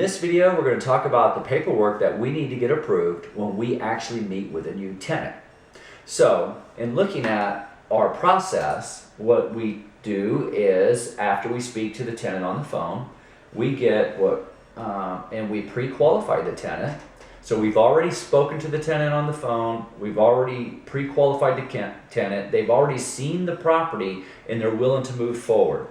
this video, we're going to talk about the paperwork that we need to get approved when we actually meet with a new tenant. So, in looking at our process, what we do is, after we speak to the tenant on the phone, we get and we pre-qualify the tenant. So we've already spoken to the tenant on the phone, we've already pre-qualified the tenant, they've already seen the property, and they're willing to move forward.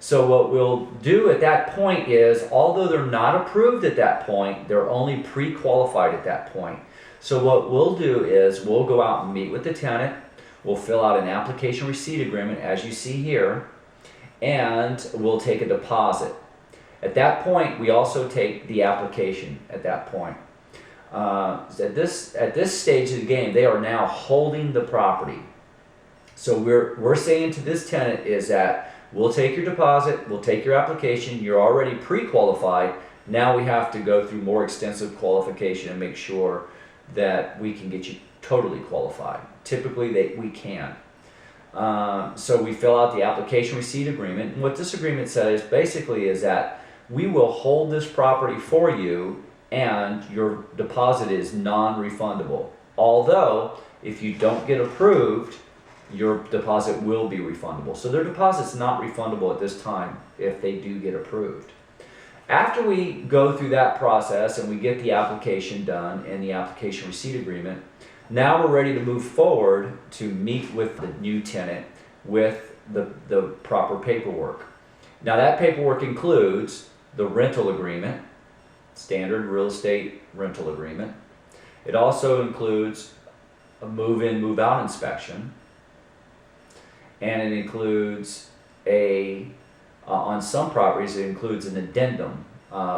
So what we'll do at that point is, although they're not approved at that point, they're only pre-qualified at that point. So what we'll do is, we'll go out and meet with the tenant, we'll fill out an application receipt agreement as you see here, and we'll take a deposit. At that point, we also take the application at that point. At this stage of the game, they are now holding the property. So we're saying to this tenant is that we'll take your deposit, we'll take your application, you're already pre-qualified. Now we have to go through more extensive qualification and make sure that we can get you totally qualified. Typically we can. So we fill out the application receipt agreement, and what this agreement says basically is that we will hold this property for you and your deposit is non-refundable. Although, if you don't get approved, your deposit will be refundable. So their deposit's not refundable at this time if they do get approved. After we go through that process and we get the application done and the application receipt agreement, now we're ready to move forward to meet with the new tenant with the proper paperwork. Now that paperwork includes the rental agreement, standard real estate rental agreement. It also includes a move-in, move-out inspection, and it includes on some properties, it includes an addendum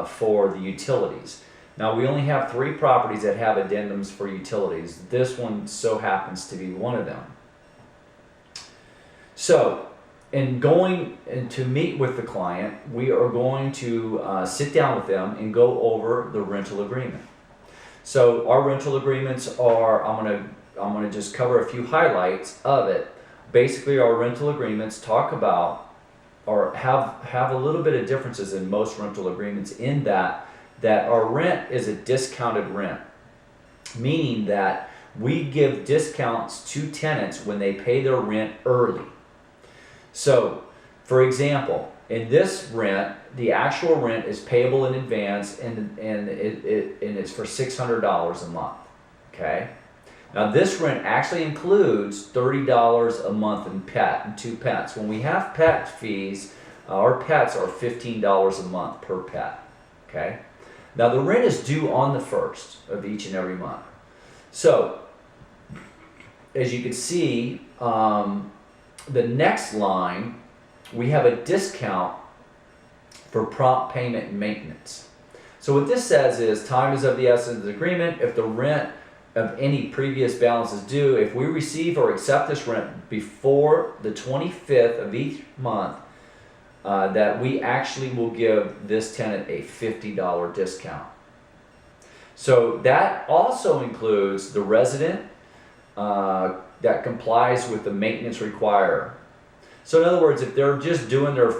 for the utilities. Now we only have 3 properties that have addendums for utilities. This one so happens to be one of them. So, in going to meet with the client, we are going to sit down with them and go over the rental agreement. So our rental agreements are, I'm gonna just cover a few highlights of it. Basically, our rental agreements talk about, or have a little bit of differences in most rental agreements, in that our rent is a discounted rent, meaning that we give discounts to tenants when they pay their rent early. So, for example, in this rent, the actual rent is payable in advance, and it's for $600 a month. Okay. Now this rent actually includes $30 a month in pet and 2 pets. When we have pet fees, our pets are $15 a month per pet. Okay. Now the rent is due on the 1st of each and every month. So, as you can see, the next line, we have a discount for prompt payment and maintenance. So what this says is, time is of the essence of the agreement. If the rent of any previous balance is due, if we receive or accept this rent before the 25th of each month, that we actually will give this tenant a $50 discount. So that also includes the resident that complies with the maintenance require. So in other words, if they're just doing their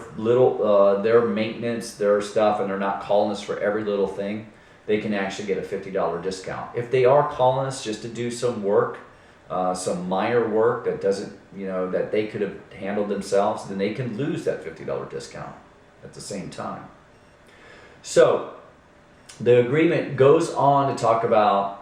their maintenance, their stuff, and they're not calling us for every little thing, they can actually get a $50 discount. If they are calling us just to do some work, some minor work that doesn't, that they could have handled themselves, then they can lose that $50 discount at the same time. So the agreement goes on to talk about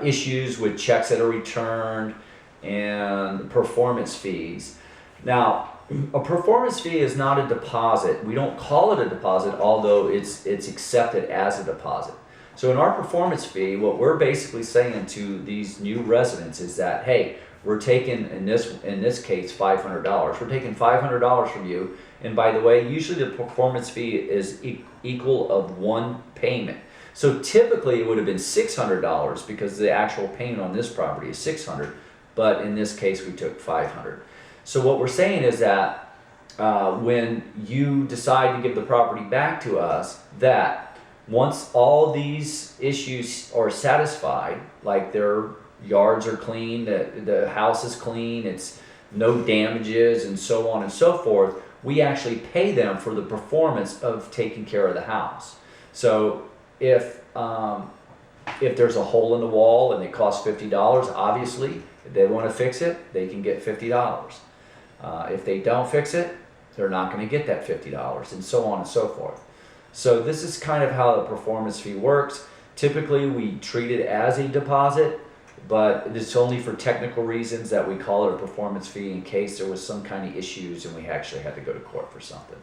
issues with checks that are returned and performance fees. Now, a performance fee is not a deposit. We don't call it a deposit, although it's accepted as a deposit. So in our performance fee, what we're basically saying to these new residents is that, hey, we're taking, in this case, $500. We're taking $500 from you, and by the way, usually the performance fee is equal of 1 payment. So typically it would have been $600 because the actual payment on this property is $600, but in this case we took $500. So what we're saying is that when you decide to give the property back to us, that once all these issues are satisfied, like their yards are clean, the house is clean, it's no damages, and so on and so forth, we actually pay them for the performance of taking care of the house. So if there's a hole in the wall and it costs $50, obviously, if they want to fix it, they can get $50. If they don't fix it, they're not going to get that $50, and so on and so forth. So this is kind of how the performance fee works. Typically, we treat it as a deposit, but it's only for technical reasons that we call it a performance fee in case there was some kind of issues and we actually had to go to court for something.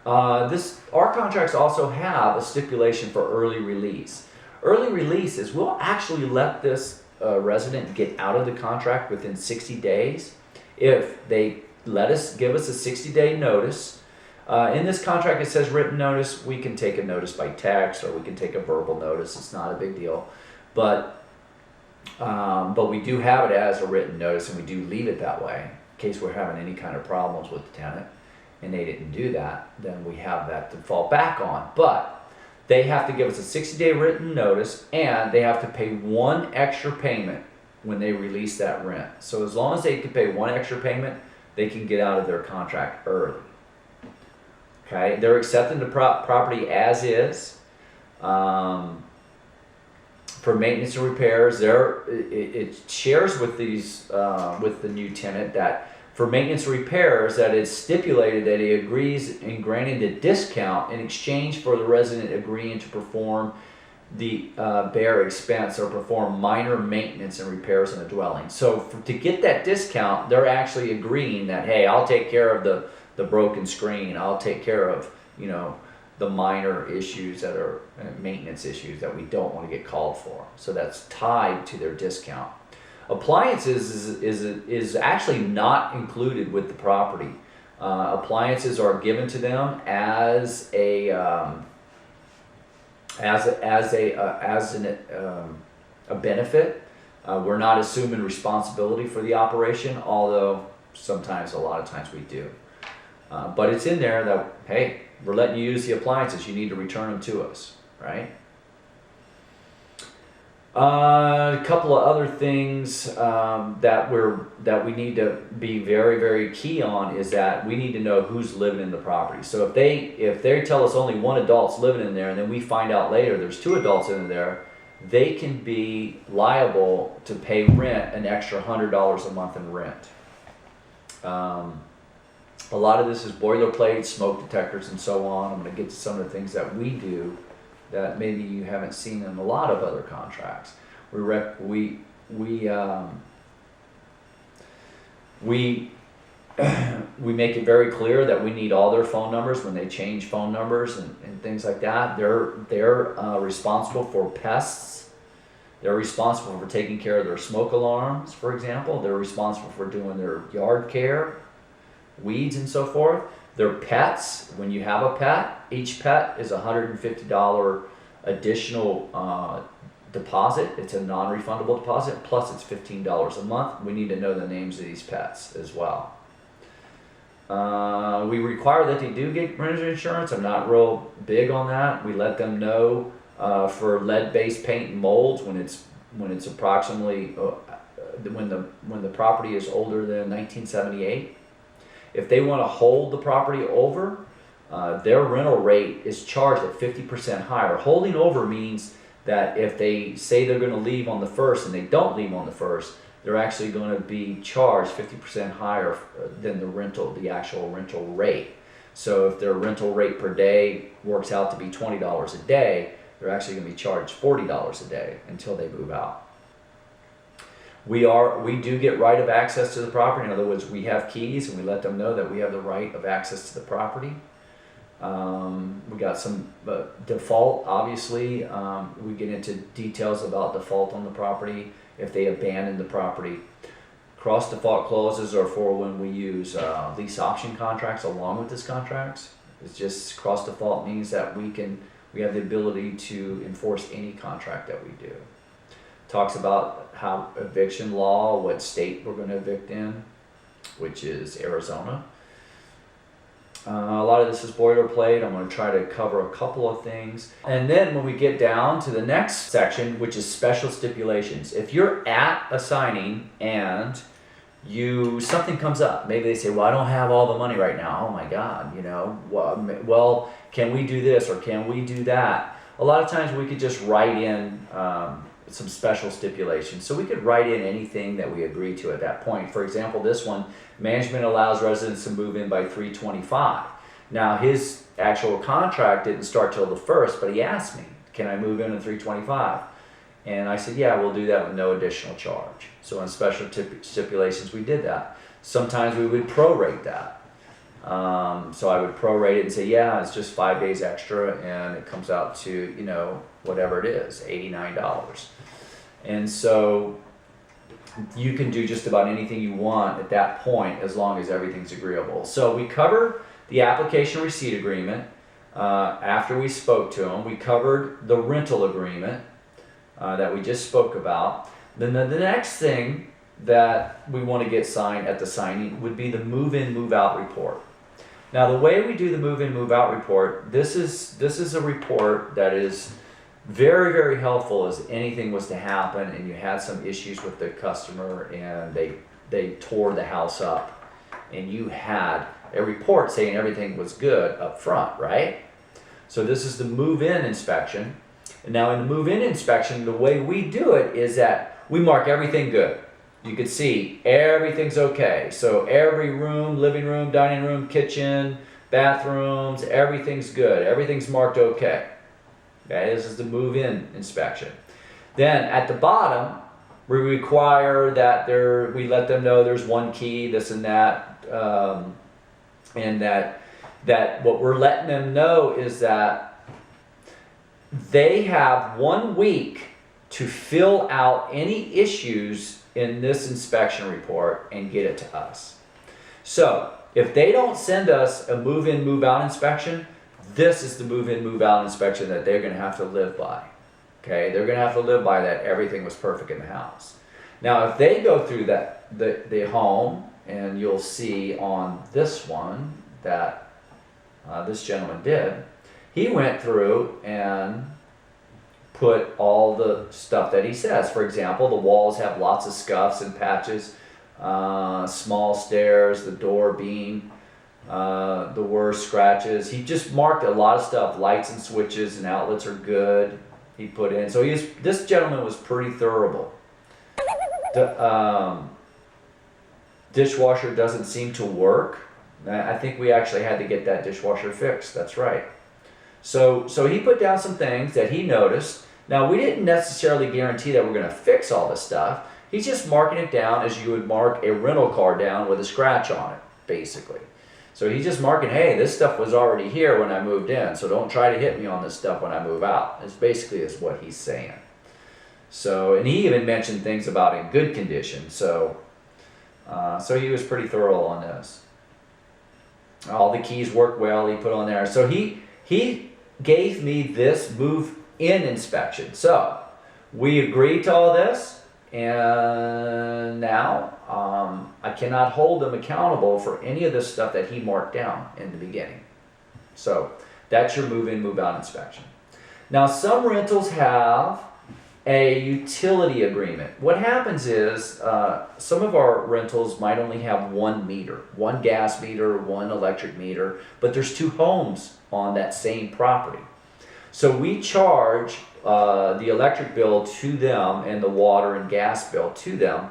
Our contracts also have a stipulation for early release. Early release is we'll actually let this resident get out of the contract within 60 days if they give us a 60-day notice. In this contract, it says written notice. We can take a notice by text or we can take a verbal notice. It's not a big deal. But we do have it as a written notice, and we do leave it that way in case we're having any kind of problems with the tenant and they didn't do that, then we have that to fall back on. But they have to give us a 60-day written notice, and they have to pay one extra payment when they release that rent. So as long as they can pay one extra payment, they can get out of their contract early. Okay, they're accepting the property as is. For maintenance and repairs, it shares with with the new tenant that for maintenance and repairs that it's stipulated that he agrees in granting the discount in exchange for the resident agreeing to perform the bare expense or perform minor maintenance and repairs in the dwelling. So to get that discount, they're actually agreeing that, hey, I'll take care of the broken screen. I'll take care of, the minor issues that are maintenance issues that we don't want to get called for. So that's tied to their discount. Appliances is actually not included with the property. Appliances are given to them as a benefit. We're not assuming responsibility for the operation, although a lot of times we do. But it's in there that, hey, we're letting you use the appliances. You need to return them to us, right? A couple of other things that we need to be very, very key on is that we need to know who's living in the property. So if they tell us only one adult's living in there, and then we find out later there's two adults in there, they can be liable to pay rent an extra $100 a month in rent. A lot of this is boilerplate, smoke detectors, and so on. I'm going to get to some of the things that we do that maybe you haven't seen in a lot of other contracts. We make it very clear that we need all their phone numbers when they change phone numbers and things like that. They're responsible for pests. They're responsible for taking care of their smoke alarms, for example. They're responsible for doing their yard care, weeds and so forth. Their pets, when you have a pet, each pet is $150 additional deposit. It's a non-refundable deposit, plus it's $15 a month. We need to know the names of these pets as well. We require that they do get renter's insurance. I'm not real big on that. We let them know for lead-based paint and molds when it's approximately when the property is older than 1978. If they want to hold the property over, their rental rate is charged at 50% higher. Holding over means that if they say they're going to leave on the 1st and they don't leave on the 1st, they're actually going to be charged 50% higher than the actual rental rate. So if their rental rate per day works out to be $20 a day, they're actually going to be charged $40 a day until they move out. We do get right of access to the property. In other words, we have keys and we let them know that we have the right of access to the property. We got some default, obviously. We get into details about default on the property if they abandon the property. Cross default clauses are for when we use lease option contracts along with this contracts. It's just cross default means that we have the ability to enforce any contract that we do. Talks about how eviction law, what state we're going to evict in, which is Arizona. A lot of this is boilerplate. I'm going to try to cover a couple of things. And then when we get down to the next section, which is special stipulations. If you're at a signing and something comes up. Maybe they say, well, I don't have all the money right now. Oh my God, well, can we do this or can we do that? A lot of times we could just write in some special stipulations. So we could write in anything that we agree to at that point. For example, this one, management allows residents to move in by 3/25. Now his actual contract didn't start till the 1st, but he asked me, can I move in at 3/25? And I said, yeah, we'll do that with no additional charge. So on special stipulations, we did that. Sometimes we would prorate that. So I would prorate it and say, yeah, it's just 5 days extra, and it comes out to, whatever it is, $89. And so you can do just about anything you want at that point as long as everything's agreeable. So we covered the application receipt agreement after we spoke to them. We covered the rental agreement that we just spoke about. Then the next thing that we want to get signed at the signing would be the move-in, move-out report. Now the way we do the move-in, move-out report, this is a report that is very, very helpful as anything was to happen and you had some issues with the customer and they tore the house up and you had a report saying everything was good up front, right? So this is the move-in inspection. And now in the move-in inspection, the way we do it is that we mark everything good. You can see everything's okay. So every room, living room, dining room, kitchen, bathrooms, everything's good. Everything's marked okay. Okay, this is the move-in inspection. Then at the bottom, we require that we let them know there's one key, this and that, and that what we're letting them know is that they have 1 week to fill out any issues in this inspection report and get it to us. So if they don't send us a move-in, move-out inspection, this is the move-in, move-out inspection that they're going to have to live by. Okay, they're going to have to live by that everything was perfect in the house. Now if they go through the home, and you'll see on this one that this gentleman did, he went through and put all the stuff that he says. For example, the walls have lots of scuffs and patches, small stairs, the door beam, the worst scratches. He just marked a lot of stuff. Lights and switches and outlets are good. He put in. So this gentleman was pretty thorough. Dishwasher doesn't seem to work. I think we actually had to get that dishwasher fixed. That's right. So he put down some things that he noticed. Now we didn't necessarily guarantee that we're going to fix all this stuff. He's just marking it down as you would mark a rental car down with a scratch on it, basically. So he's just marking, hey, this stuff was already here when I moved in, so don't try to hit me on this stuff when I move out. It's basically is what he's saying. So, and he even mentioned things about in good condition. So he was pretty thorough on this. All the keys work well, he put on there. So he gave me this move-in inspection. So we agreed to all this, and now I cannot hold him accountable for any of this stuff that he marked down in the beginning. So that's your move-in, move-out inspection. Now some rentals have a utility agreement. What happens is some of our rentals might only have one meter, one gas meter, one electric meter, but there's 2 homes on that same property. So we charge the electric bill to them and the water and gas bill to them,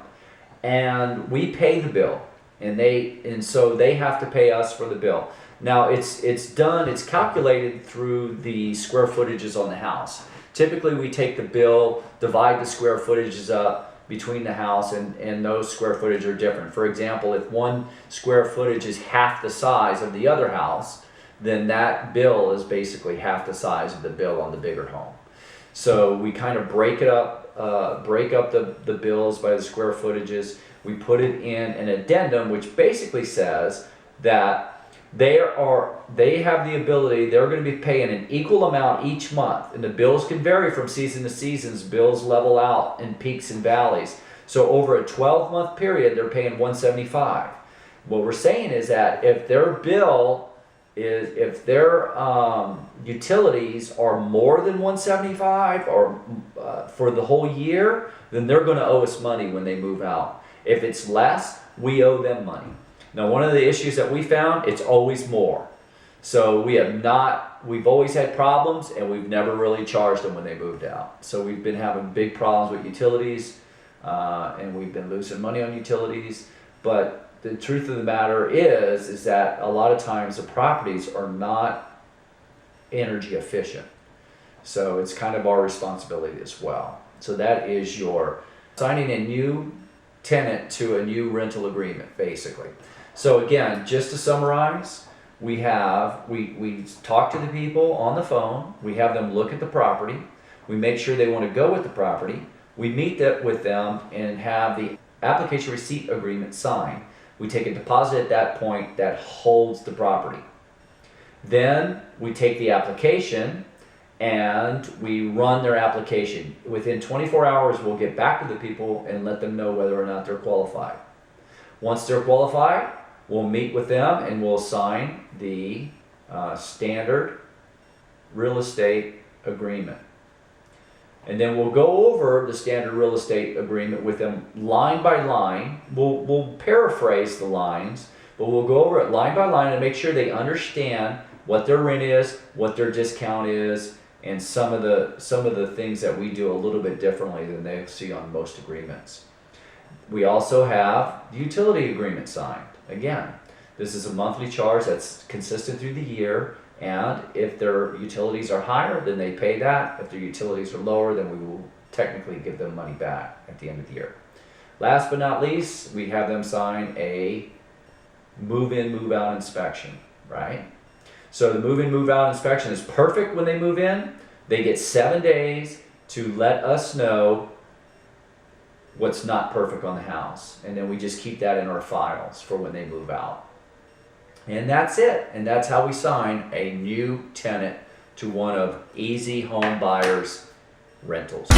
and we pay the bill, and so they have to pay us for the bill. Now it's calculated through the square footages on the house. Typically we take the bill, divide the square footages up between the house, and those square footage are different. For example, if one square footage is half the size of the other house, then that bill is basically half the size of the bill on the bigger home. So we kind of break up the bills by the square footages. We put it in an addendum, which basically says that they have the ability, they're going to be paying an equal amount each month, and the bills can vary from season to season. Bills level out in peaks and valleys. So over a 12-month period, they're paying $175. What we're saying is that if their utilities are more than $175 or for the whole year, then they're going to owe us money when they move out. If it's less, we owe them money. Now, one of the issues that we found, it's always more. So we've always had problems, and we've never really charged them when they moved out. So we've been having big problems with utilities, and we've been losing money on utilities. But the truth of the matter is that a lot of times the properties are not energy efficient. So it's kind of our responsibility as well. So that is your signing a new tenant to a new rental agreement, basically. So again, just to summarize, we talk to the people on the phone, we have them look at the property, we make sure they want to go with the property, we meet with them and have the application receipt agreement signed. We take a deposit at that point that holds the property. Then we take the application and we run their application. Within 24 hours, we'll get back to the people and let them know whether or not they're qualified. Once they're qualified, we'll meet with them and we'll sign the standard real estate agreement. And then we'll go over the standard real estate agreement with them line by line. We'll paraphrase the lines, but we'll go over it line by line and make sure they understand what their rent is, what their discount is, and some of the things that we do a little bit differently than they see on most agreements. We also have the utility agreement signed. Again, this is a monthly charge that's consistent through the year, and if their utilities are higher, then they pay that. If their utilities are lower, then we will technically give them money back at the end of the year. Last but not least, we have them sign a move-in, move-out inspection, right? So the move-in, move-out inspection is perfect when they move in. They get 7 days to let us know what's not perfect on the house. And then we just keep that in our files for when they move out. And that's it. And that's how we sign a new tenant to one of Easy Home Buyers Rentals.